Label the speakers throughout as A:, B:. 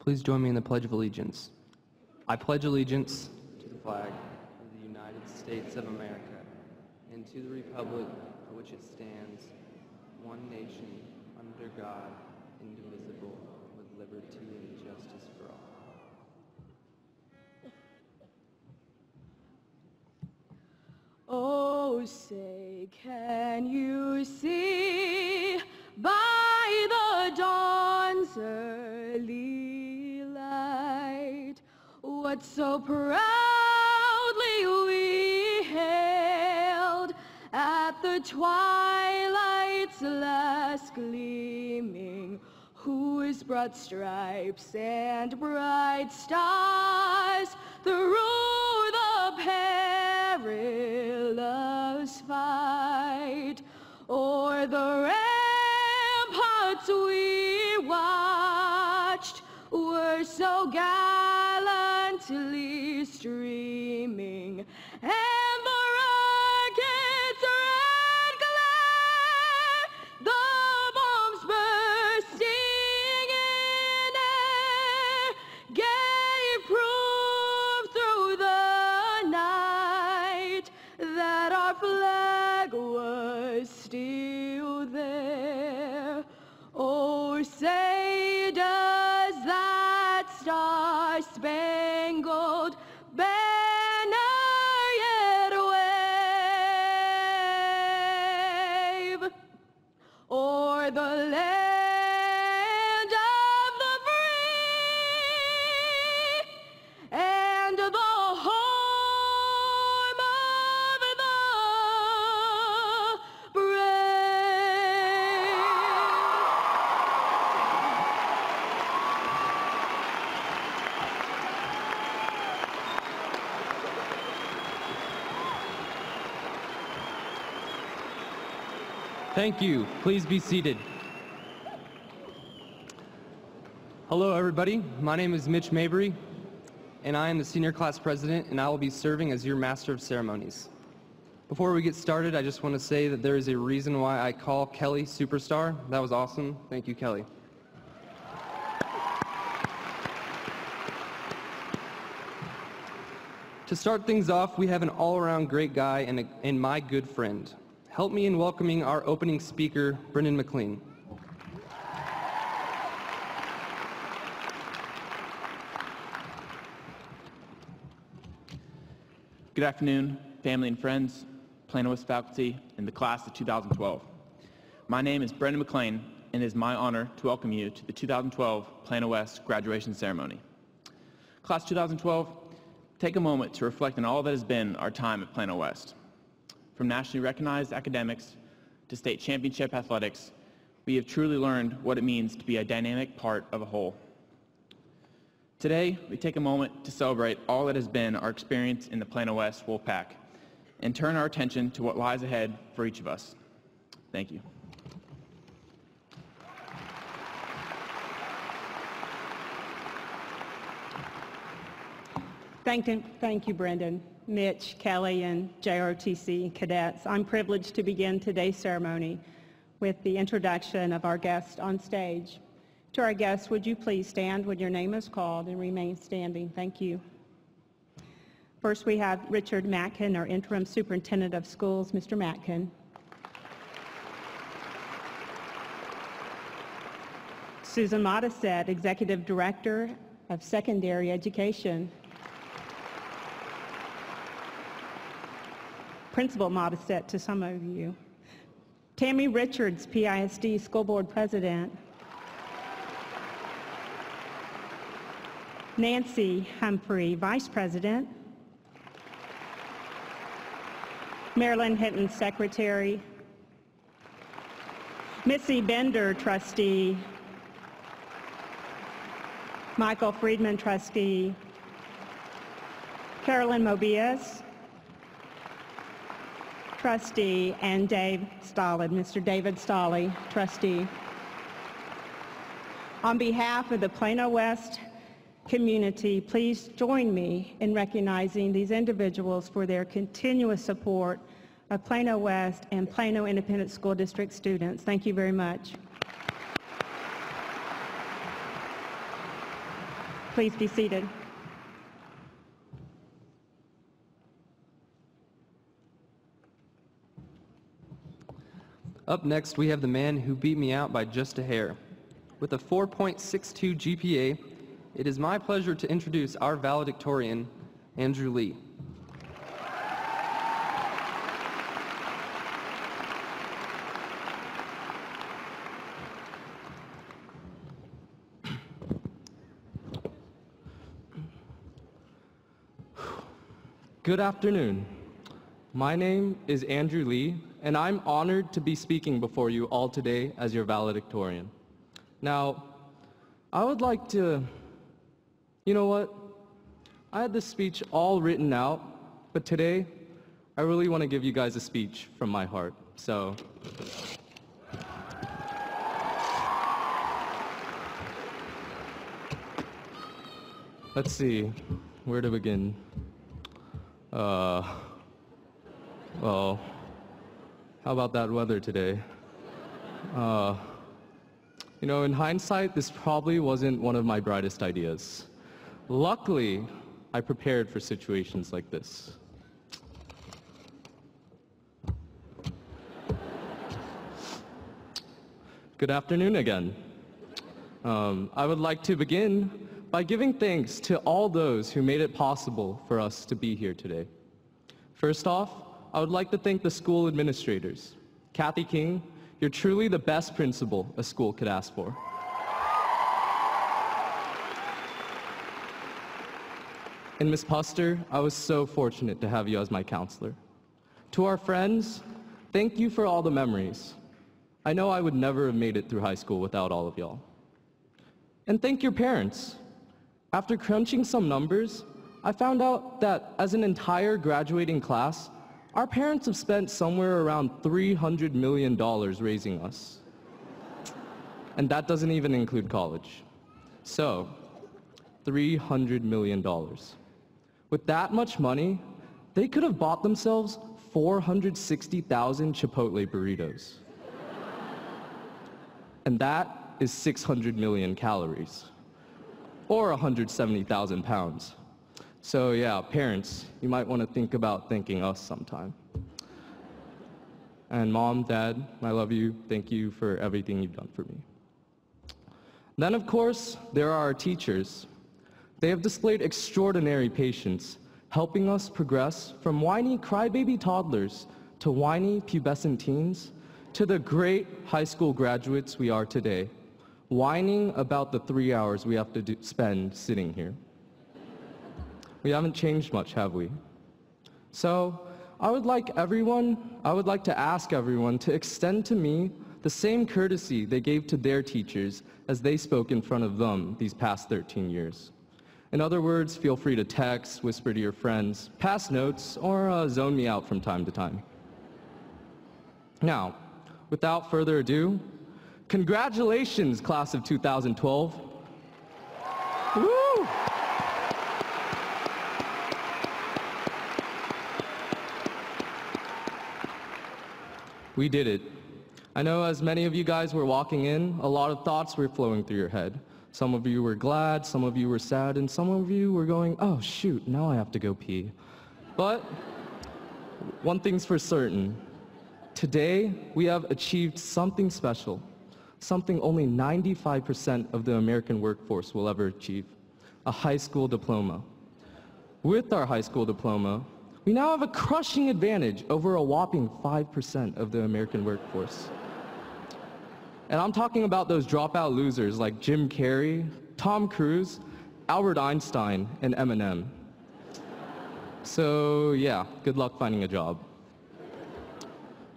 A: Please join me in the Pledge of Allegiance. I pledge allegiance to the flag of the United States of America and to the republic for which it stands, one nation, under God, indivisible, with liberty and justice for all.
B: Oh, say, can you see by the dawn's early light what so proudly we hailed at the twilight's last gleaming, whose broad stripes and bright stars through the perilous fight o'er the ramparts we watched were so gallantly streaming, and the rocket's red glare, the bombs bursting in air, gave proof through the night that our flag was still there. Oh, say does that star-spangled banner yet wave o'er the land of the free and the home of the brave?
A: Thank you. Please be seated. Hello, everybody. My name is Mitch Mabry, and I am the senior class president, and I will be serving as your master of ceremonies. Before we get started, I just want to say that there is a reason why I call Kelly Superstar. That was awesome. Thank you, Kelly. To start things off, we have an all-around great guy and my good friend. Help me in welcoming our opening speaker, Brendan McLean.
C: Good afternoon, family and friends, Plano West faculty, and the class of 2012. My name is Brendan McLean, and it is my honor to welcome you to the 2012 Plano West graduation ceremony. Class 2012, take a moment to reflect on all that has been our time at Plano West. From nationally recognized academics to state championship athletics, we have truly learned what it means to be a dynamic part of a whole. Today, we take a moment to celebrate all that has been our experience in the Plano West Wolfpack and turn our attention to what lies ahead for each of us. Thank you.
D: Thank you, Brendan, Mitch, Kelly, and JROTC cadets. I'm privileged to begin today's ceremony with the introduction of our guest on stage. To our guests, would you please stand when your name is called and remain standing? Thank you. First, we have Richard Matkin, our interim superintendent of schools. Mr. Matkin. Susan Modisette, executive director of secondary education. Principal Modisette to some of you. Tammy Richards, PISD School Board President. Nancy Humphrey, Vice President. Marilyn Hinton, Secretary. Missy Bender, Trustee. Michael Friedman, Trustee. Carolyn Mobius, Trustee, and Dave Stolid, Mr. David Stolley, Trustee. On behalf of the Plano West community, please join me in recognizing these individuals for their continuous support of Plano West and Plano Independent School District students. Thank you very much. Please be seated.
A: Up next, we have the man who beat me out by just a hair. With a 4.62 GPA, it is my pleasure to introduce our valedictorian, Andrew Lee.
E: Good afternoon. My name is Andrew Lee, and I'm honored to be speaking before you all today as your valedictorian. Now, I would like to, you know what? I had this speech all written out, but today, I really want to give you guys a speech from my heart. So, let's see, where to begin? Well, how about that weather today? You know, in hindsight, this probably wasn't one of my brightest ideas. Luckily, I prepared for situations like this. Good afternoon again. I would like to begin by giving thanks to all those who made it possible for us to be here today. First off, I would like to thank the school administrators. Kathy King, you're truly the best principal a school could ask for. And Ms. Puster, I was so fortunate to have you as my counselor. To our friends, thank you for all the memories. I know I would never have made it through high school without all of y'all. And thank your parents. After crunching some numbers, I found out that as an entire graduating class, our parents have spent somewhere around $300 million raising us. And that doesn't even include college. So, $300 million. With that much money, they could have bought themselves 460,000 Chipotle burritos. And that is 600 million calories, or 170,000 pounds. So yeah, parents, you might want to think about thanking us sometime. And Mom, Dad, I love you. Thank you for everything you've done for me. Then, of course, there are our teachers. They have displayed extraordinary patience, helping us progress from whiny crybaby toddlers to whiny pubescent teens to the great high school graduates we are today, whining about the 3 hours we have to spend sitting here. We haven't changed much, have we? So, I would like to ask everyone to extend to me the same courtesy they gave to their teachers as they spoke in front of them these past 13 years. In other words, feel free to text, whisper to your friends, pass notes, or zone me out from time to time. Now, without further ado, congratulations, class of 2012. Woo! We did it. I know as many of you guys were walking in, a lot of thoughts were flowing through your head. Some of you were glad, some of you were sad, and some of you were going, oh shoot, now I have to go pee. But one thing's for certain. Today, we have achieved something special, something only 95% of the American workforce will ever achieve, a high school diploma. With our high school diploma, we now have a crushing advantage over a whopping 5% of the American workforce. And I'm talking about those dropout losers like Jim Carrey, Tom Cruise, Albert Einstein, and Eminem. So yeah, good luck finding a job.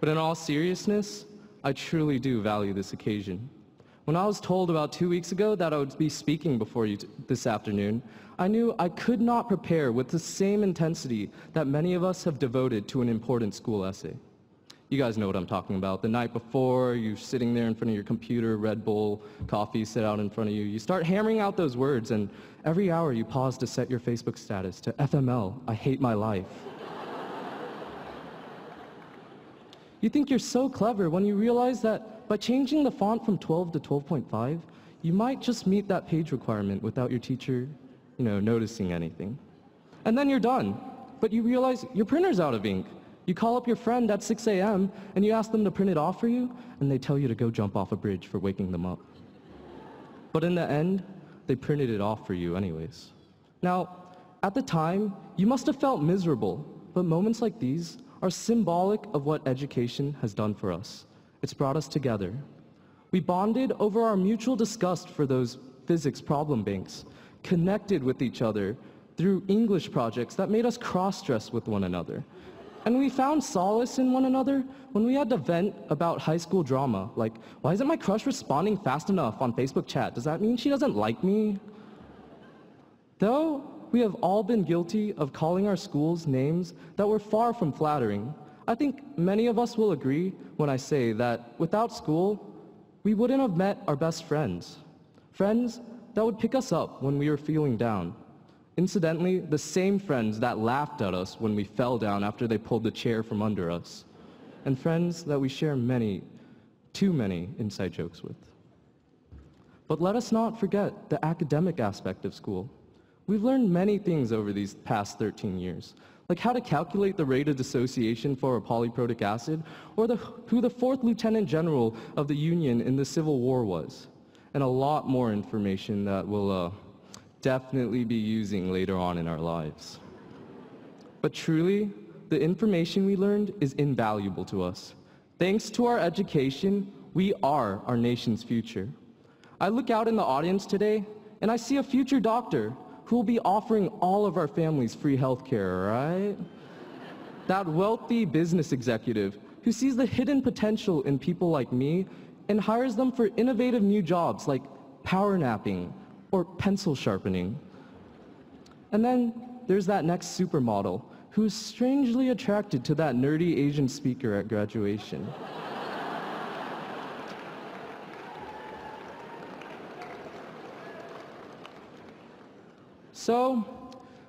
E: But in all seriousness, I truly do value this occasion. When I was told about 2 weeks ago that I would be speaking before you this afternoon, I knew I could not prepare with the same intensity that many of us have devoted to an important school essay. You guys know what I'm talking about. The night before, you're sitting there in front of your computer, Red Bull, coffee sit out in front of you. You start hammering out those words, and every hour you pause to set your Facebook status to FML, I hate my life. You think you're so clever when you realize that by changing the font from 12 to 12.5, you might just meet that page requirement without your teacher noticing anything. And then you're done, but you realize your printer's out of ink. You call up your friend at 6 a.m. and you ask them to print it off for you, and they tell you to go jump off a bridge for waking them up. But in the end, they printed it off for you anyways. Now, at the time, you must have felt miserable, but moments like these are symbolic of what education has done for us. It's brought us together. We bonded over our mutual disgust for those physics problem banks, connected with each other through English projects that made us cross-dress with one another. And we found solace in one another when we had to vent about high school drama, like, why isn't my crush responding fast enough on Facebook chat? Does that mean she doesn't like me? Though we have all been guilty of calling our schools names that were far from flattering, I think many of us will agree when I say that without school, we wouldn't have met our best friends. Friends that would pick us up when we were feeling down. Incidentally, the same friends that laughed at us when we fell down after they pulled the chair from under us. And friends that we share too many inside jokes with. But let us not forget the academic aspect of school. We've learned many things over these past 13 years, like how to calculate the rate of dissociation for a polyprotic acid, or who the 4th Lieutenant General of the Union in the Civil War was, and a lot more information that we'll definitely be using later on in our lives. But truly, the information we learned is invaluable to us. Thanks to our education, we are our nation's future. I look out in the audience today, and I see a future doctor who will be offering all of our families free health care, right? That wealthy business executive who sees the hidden potential in people like me and hires them for innovative new jobs like power napping or pencil sharpening. And then there's that next supermodel who's strangely attracted to that nerdy Asian speaker at graduation. So,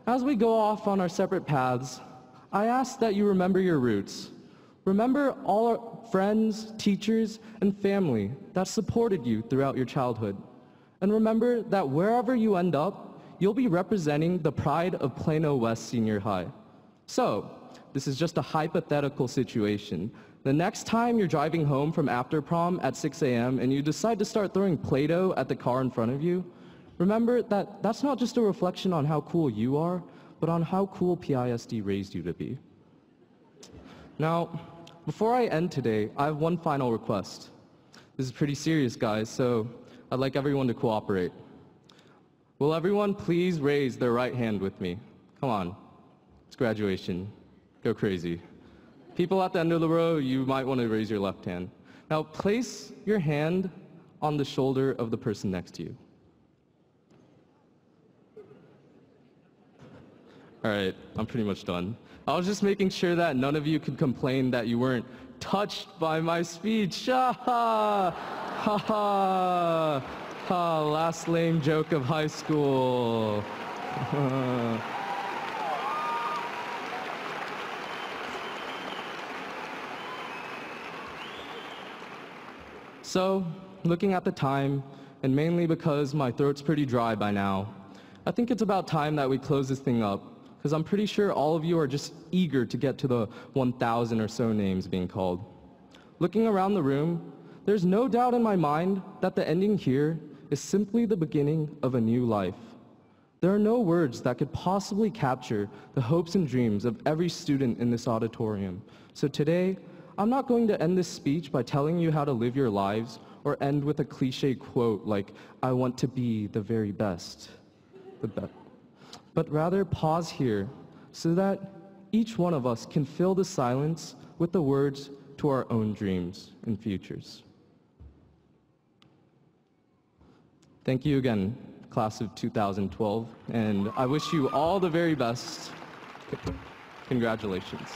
E: as we go off on our separate paths, I ask that you remember your roots. Remember all our friends, teachers, and family that supported you throughout your childhood. And remember that wherever you end up, you'll be representing the pride of Plano West Senior High. So, this is just a hypothetical situation. The next time you're driving home from after prom at 6 a.m. and you decide to start throwing Play-Doh at the car in front of you, remember that that's not just a reflection on how cool you are, but on how cool PISD raised you to be. Now, before I end today, I have one final request. This is pretty serious, guys, so I'd like everyone to cooperate. Will everyone please raise their right hand with me? Come on, it's graduation. Go crazy. People at the end of the row, you might want to raise your left hand. Now, place your hand on the shoulder of the person next to you. All right, I'm pretty much done. I was just making sure that none of you could complain that you weren't touched by my speech. Ha ha! Ha ha! Ha! Last lame joke of high school. So, looking at the time, and mainly because my throat's pretty dry by now, I think it's about time that we close this thing up, because I'm pretty sure all of you are just eager to get to the 1,000 or so names being called. Looking around the room, there's no doubt in my mind that the ending here is simply the beginning of a new life. There are no words that could possibly capture the hopes and dreams of every student in this auditorium. So today, I'm not going to end this speech by telling you how to live your lives or end with a cliche quote like, "I want to be the very best." But rather pause here so that each one of us can fill the silence with the words to our own dreams and futures. Thank you again, class of 2012, and I wish you all the very best. Congratulations.